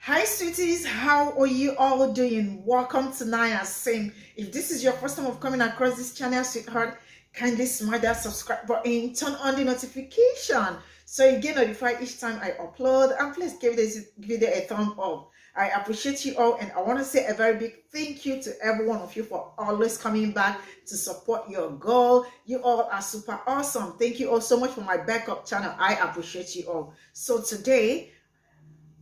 Hi sweeties, how are you all doing? Welcome to Naya Sing. If this is your first time of coming across this channel, sweetheart, kindly smash that subscribe button, turn on the notification so you get notified each time I upload, and please give this video a thumb up. I appreciate you all, and I want to say a very big thank you to every one of you for always coming back to support your goal. You all are super awesome. Thank you all so much for my backup channel. I appreciate you all. So today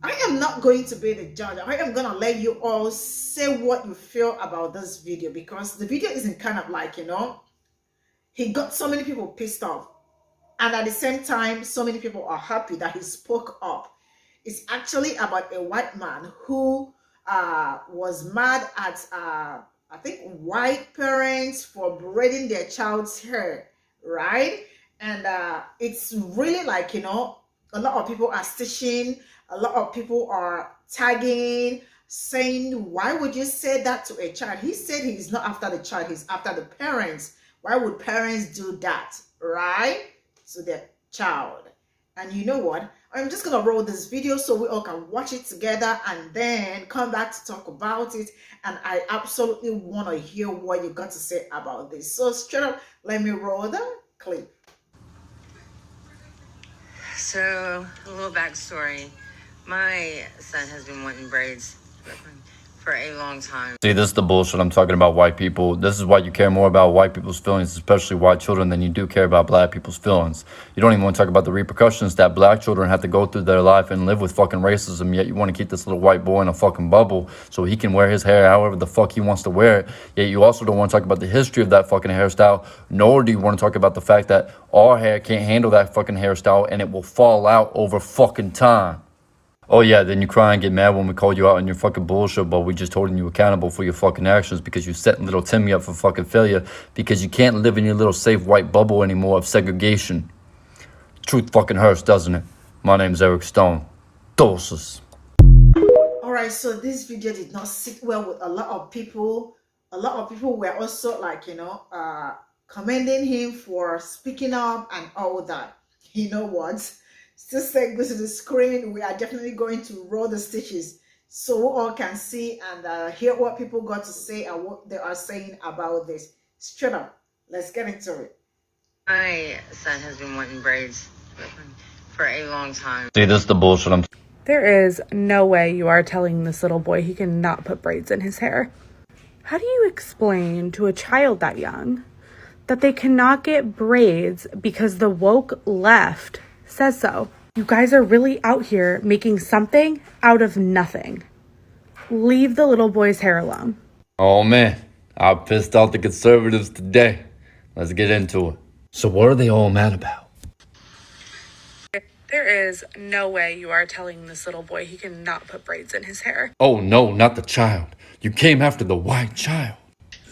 I am not going to be the judge. I am going to let you all say what you feel about this video, because the video isn't kind of like, he got so many people pissed off. And at the same time, so many people are happy that he spoke up. It's actually about a white man who was mad at, I think, white parents for braiding their child's hair, right? And it's really like, a lot of people are stitching, a lot of people are tagging, saying, why would you say that to a child? He said he's not after the child, he's after the parents. Why would parents do that, right? To their child. And you know what? I'm just going to roll this video so we all can watch it together and then come back to talk about it. And I absolutely want to hear what you got to say about this. So straight up, let me roll the clip. So, a little backstory. My son has been wanting braids for a long time. See, this is the bullshit I'm talking about white people. This is why you care more about white people's feelings, especially white children, than you do care about black people's feelings. You don't even want to talk about the repercussions that black children have to go through their life and live with fucking racism, yet you want to keep this little white boy in a fucking bubble so he can wear his hair however the fuck he wants to wear it. Yet you also don't want to talk about the history of that fucking hairstyle, nor do you want to talk about the fact that our hair can't handle that fucking hairstyle and it will fall out over fucking time. Oh yeah, then you cry and get mad when we call you out on your fucking bullshit, but we just holding you accountable for your fucking actions because you setting little Timmy up for fucking failure because you can't live in your little safe white bubble anymore of segregation. Truth fucking hurts, doesn't it? My name's Eric Stone. Doses. Alright, so this video did not sit well with a lot of people. A lot of people were also like, commending him for speaking up and all that. You know what? Still say go to the screen. We are definitely going to roll the stitches so we all can see and hear what people got to say and what they are saying about this. Straight up, let's get into it. My son has been wanting braids for a long time. See, this is the bullshit There is no way you are telling this little boy he cannot put braids in his hair. How do you explain to a child that young that they cannot get braids because the woke left says so? You guys are really out here making something out of nothing. Leave the little boy's hair alone. Oh man, I pissed off the conservatives today. Let's get into it. So what are they all mad about? There is no way you are telling this little boy he cannot put braids in his hair. Oh no, not the child. You came after the white child.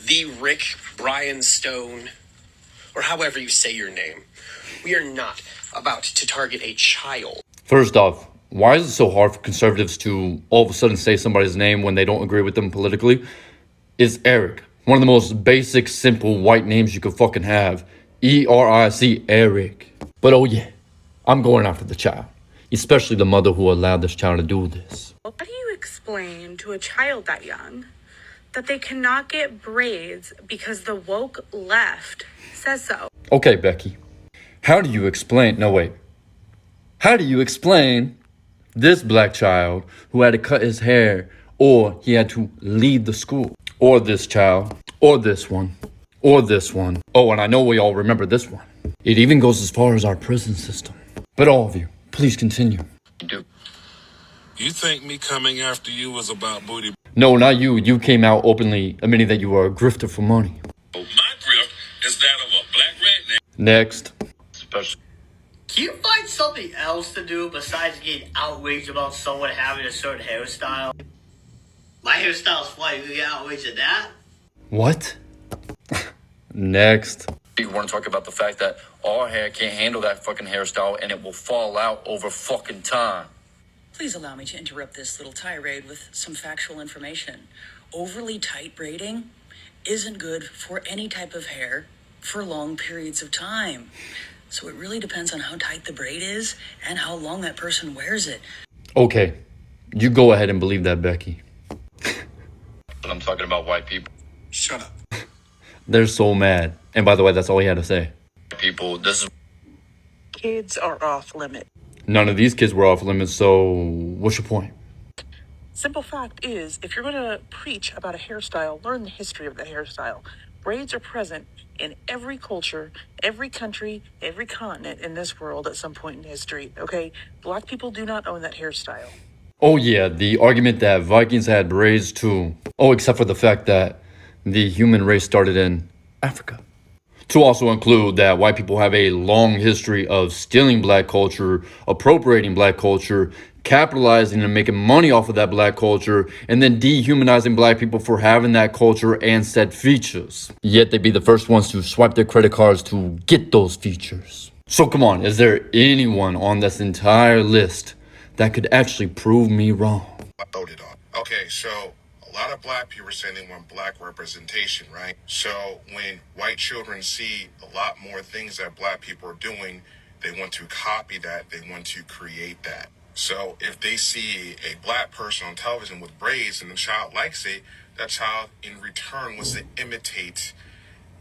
The Rick Brian Stone, or however you say your name. We are not about to target a child. First off, why is it so hard for conservatives to all of a sudden say somebody's name when they don't agree with them politically? It's Eric. One of the most basic, simple white names you could fucking have. E-R-I-C, Eric. But oh yeah, I'm going after the child. Especially the mother who allowed this child to do this. How do you explain to a child that young that they cannot get braids because the woke left says so? Okay, Becky. How do you explain this black child who had to cut his hair, or he had to leave the school, or this child, or this one, or this one? Oh, and I know we all remember this one. It even goes as far as our prison system. But all of you, please continue. You think me coming after you was about booty? No, not you. You came out openly admitting that you were a grifter for money. My grift is that of a black redneck. Next. Can you find something else to do besides getting outraged about someone having a certain hairstyle? My hairstyle's funny. You get outraged at that? What? Next. You want to talk about the fact that our hair can't handle that fucking hairstyle and it will fall out over fucking time. Please allow me to interrupt this little tirade with some factual information. Overly tight braiding isn't good for any type of hair for long periods of time. So it really depends on how tight the braid is and how long that person wears it. Okay, You go ahead and believe that, Becky. But I'm talking about white people. Shut up. They're so mad. And by the way, that's all he had to say. People, this is... Kids are off limit. None of these kids were off limits, so what's your point? Simple fact is, if you're going to preach about a hairstyle, learn the history of the hairstyle. Braids are present in every culture, every country, every continent in this world at some point in history, okay? Black people do not own that hairstyle. Oh yeah, the argument that Vikings had braids too. Oh, except for the fact that the human race started in Africa. To also include that white people have a long history of stealing black culture, appropriating black culture, capitalizing and making money off of that black culture, and then dehumanizing black people for having that culture and said features. Yet they'd be the first ones to swipe their credit cards to get those features. So come on, is there anyone on this entire list that could actually prove me wrong? Voted on. Okay, so a lot of black people are saying they want black representation, right? So when white children see a lot more things that black people are doing, they want to copy that, they want to create that. So if they see a black person on television with braids and the child likes it, that child in return wants to imitate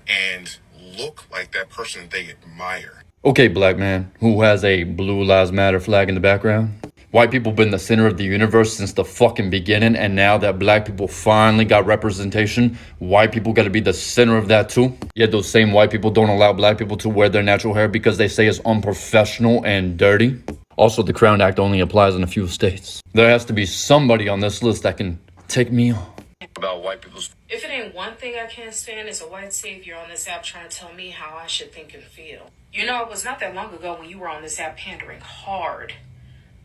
and look like that person they admire. Okay, black man, who has a Blue Lives Matter flag in the background. White people been the center of the universe since the fucking beginning, and now that black people finally got representation, white people gotta be the center of that too. Yet those same white people don't allow black people to wear their natural hair because they say it's unprofessional and dirty. Also, the Crown Act only applies in a few states. There has to be somebody on this list that can take me on. About white people's... If it ain't one thing I can't stand, is a white savior on this app trying to tell me how I should think and feel. You know, it was not that long ago when you were on this app pandering hard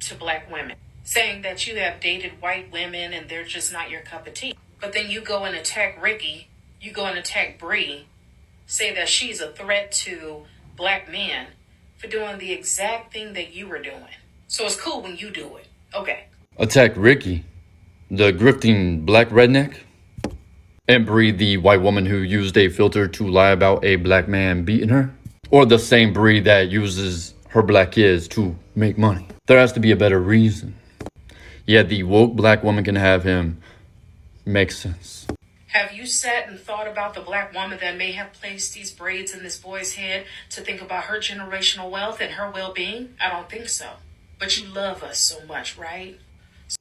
to black women, saying that you have dated white women and they're just not your cup of tea. But then you go and attack Ricky, you go and attack Bree, say that she's a threat to black men for doing the exact thing that you were doing. So it's cool when you do it. Okay. Attack Ricky, the grifting black redneck? And Bree, the white woman who used a filter to lie about a black man beating her? Or the same Bree that uses her black kids to make money? There has to be a better reason. Yet the woke black woman can have him. Makes sense. Have you sat and thought about the black woman that may have placed these braids in this boy's head to think about her generational wealth and her well-being? I don't think so. But you love us so much, right?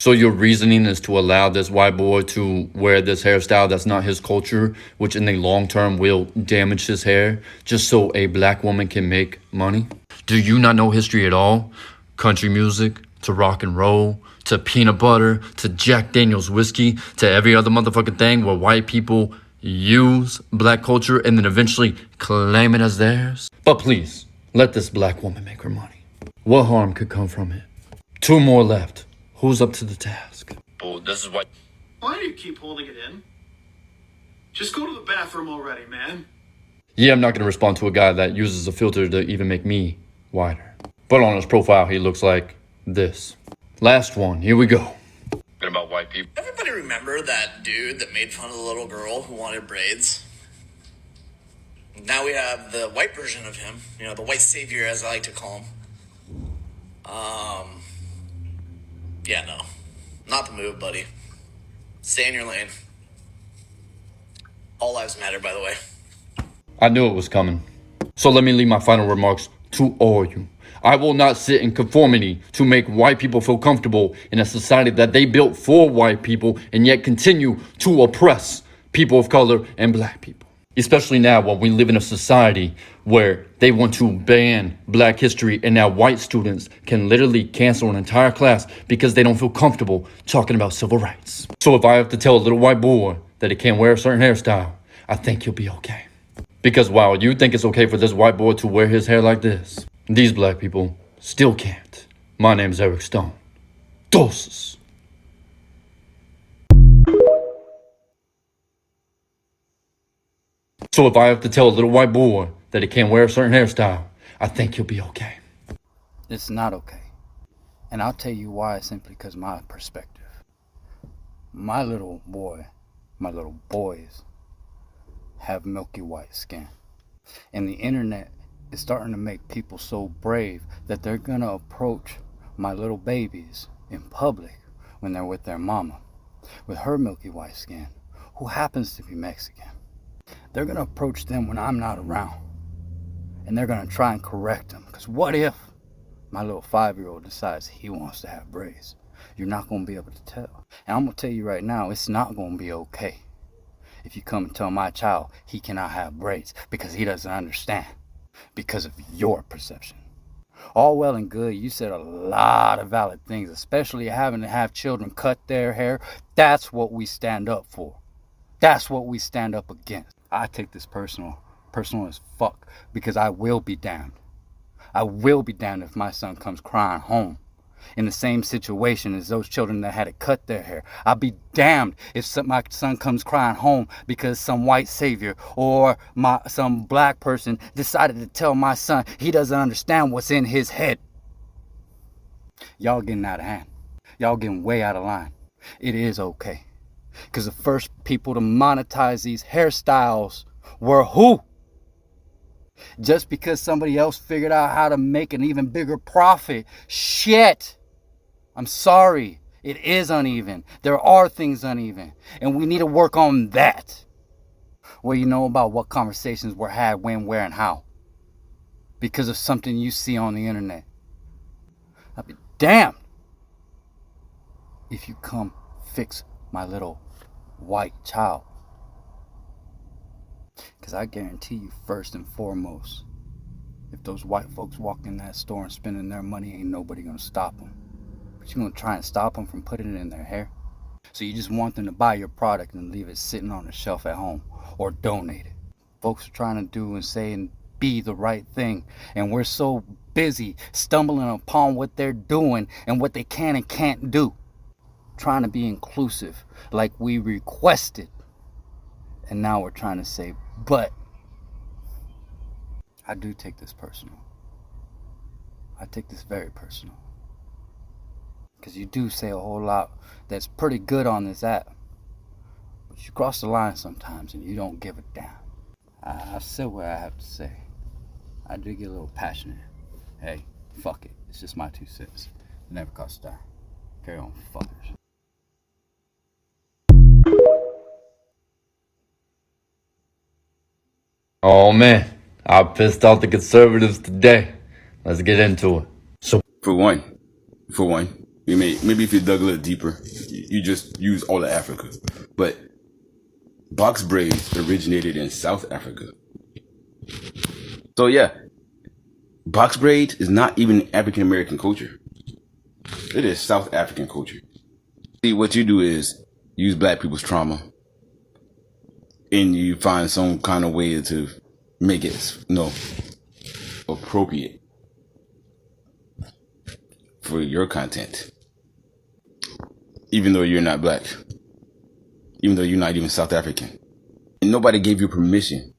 So your reasoning is to allow this white boy to wear this hairstyle that's not his culture, which in the long term will damage his hair, just so a black woman can make money? Do you not know history at all? Country music, to rock and roll, to peanut butter, to Jack Daniel's whiskey, to every other motherfucking thing where white people use black culture and then eventually claim it as theirs? But please, let this black woman make her money. What harm could come from it? 2 more left. Who's up to the task? Well, this is what... Why do you keep holding it in? Just go to the bathroom already, man. Yeah, I'm not going to respond to a guy that uses a filter to even make me wider. But on his profile, he looks like this. Last one, here we go. About white people. Everybody remember that dude that made fun of the little girl who wanted braids? Now we have the white version of him, you know, the white savior, as I like to call him. Yeah, no. Not the move, buddy. Stay in your lane. All lives matter, by the way. I knew it was coming. So let me leave my final remarks to all you. I will not sit in conformity to make white people feel comfortable in a society that they built for white people and yet continue to oppress people of color and black people. Especially now when we live in a society where they want to ban black history and now white students can literally cancel an entire class because they don't feel comfortable talking about civil rights. So if I have to tell a little white boy that he can't wear a certain hairstyle, I think he'll be okay. Because while you think it's okay for this white boy to wear his hair like this, these black people still can't. My name's Eric Stone. Doses. So if I have to tell a little white boy that he can't wear a certain hairstyle, I think he'll be okay. It's not okay. And I'll tell you why, simply because my perspective. My little boy, my little boys have milky white skin. And the internet is starting to make people so brave that they're gonna approach my little babies in public when they're with their mama, with her milky white skin, who happens to be Mexican. They're going to approach them when I'm not around. And they're going to try and correct them. Because what if my little 5-year-old decides he wants to have braids? You're not going to be able to tell. And I'm going to tell you right now, it's not going to be okay if you come and tell my child he cannot have braids because he doesn't understand. Because of your perception. All well and good, you said a lot of valid things, especially having to have children cut their hair. That's what we stand up for. That's what we stand up against. I take this personal as fuck, because I will be damned. I will be damned if my son comes crying home in the same situation as those children that had to cut their hair. I'll be damned if my son comes crying home because some white savior or some black person decided to tell my son he doesn't understand what's in his head. Y'all getting out of hand. Y'all getting way out of line. It is okay. Because the first people to monetize these hairstyles were who? Just because somebody else figured out how to make an even bigger profit. Shit. I'm sorry. It is uneven. There are things uneven. And we need to work on that. Well, you know about what conversations were had, when, where, and how. Because of something you see on the internet. I'll be damned if you come fix my little white child. Because I guarantee you, first and foremost, if those white folks walk in that store and spending their money, ain't nobody gonna stop them. But you're gonna try and stop them from putting it in their hair. So you just want them to buy your product and leave it sitting on the shelf at home, or donate it. Folks are trying to do and say and be the right thing, and we're so busy stumbling upon what they're doing and what they can and can't do. Trying to be inclusive like we requested. And now we're trying to say, but I do take this personal. I take this very personal. Because you do say a whole lot that's pretty good on this app. But you cross the line sometimes and you don't give a damn. I said what I have to say. I do get a little passionate. Hey, fuck it. It's just my 2 cents. It never costs a dime. Carry on, fuckers. Oh man, I pissed off the conservatives today. Let's get into it. So for one, maybe if you dug a little deeper, you just use all of Africa. But box braids originated in South Africa. So yeah, box braids is not even African American culture. It is South African culture. See, what you do is use black people's trauma, and you find some kind of way to make it, appropriate for your content. Even though you're not black. Even though you're not even South African. And nobody gave you permission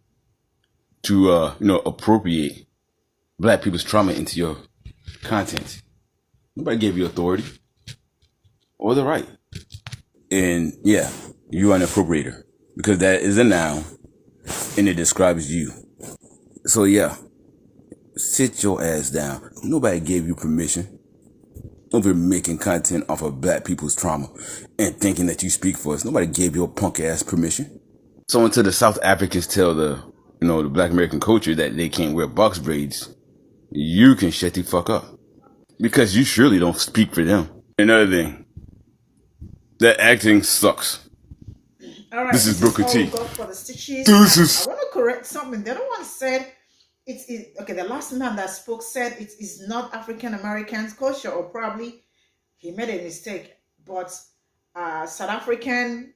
to, appropriate black people's trauma into your content. Nobody gave you authority or the right. And yeah, you are an appropriator because that is a noun and it describes you. So yeah, sit your ass down. Nobody gave you permission. Don't be making content off of black people's trauma and thinking that you speak for us. Nobody gave your punk ass permission. So until the South Africans tell the black American culture that they can't wear box braids, you can shut the fuck up. Because you surely don't speak for them. Another thing, that acting sucks. All right, this is Booker T. Go for the stitches. This I want to correct something. The other one said it's okay. The last man that spoke said it is not African American culture, or probably he made a mistake. But South African,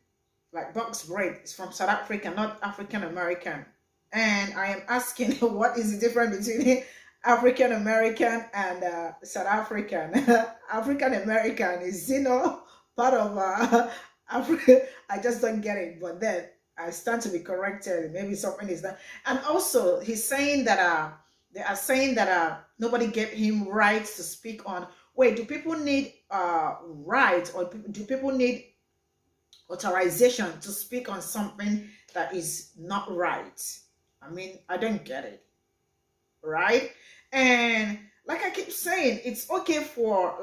like box braid, is from South Africa, not African American. And I am asking, what is the difference between African American and South African? African American is, part of Africa. I just don't get it. But then I stand to be corrected. Maybe something is that. And also, he's saying that they are saying that nobody gave him rights to speak on. Wait, do people need rights, or do people need authorization to speak on something that is not right? I mean, I don't get it. Right? And like I keep saying, it's okay for,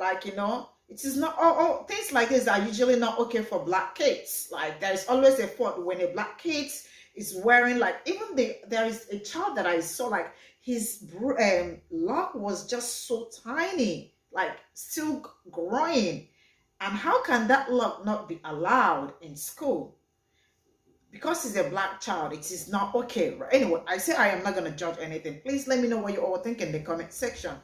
It is not all things like this are usually not okay for black kids. Like there is always a fault when a black kid is wearing, like, even there is a child that I saw, like his lock was just so tiny, like still growing. And how can that lock not be allowed in school? Because he's a black child, it is not okay. Right? Anyway, I say I am not going to judge anything. Please let me know what you all think in the comment section.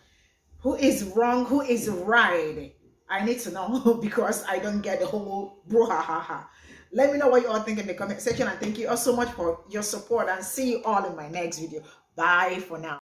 Who is wrong? Who is right? I need to know because I don't get the whole brouhaha. Let me know what you all think in the comment section. And thank you all so much for your support. And see you all in my next video. Bye for now.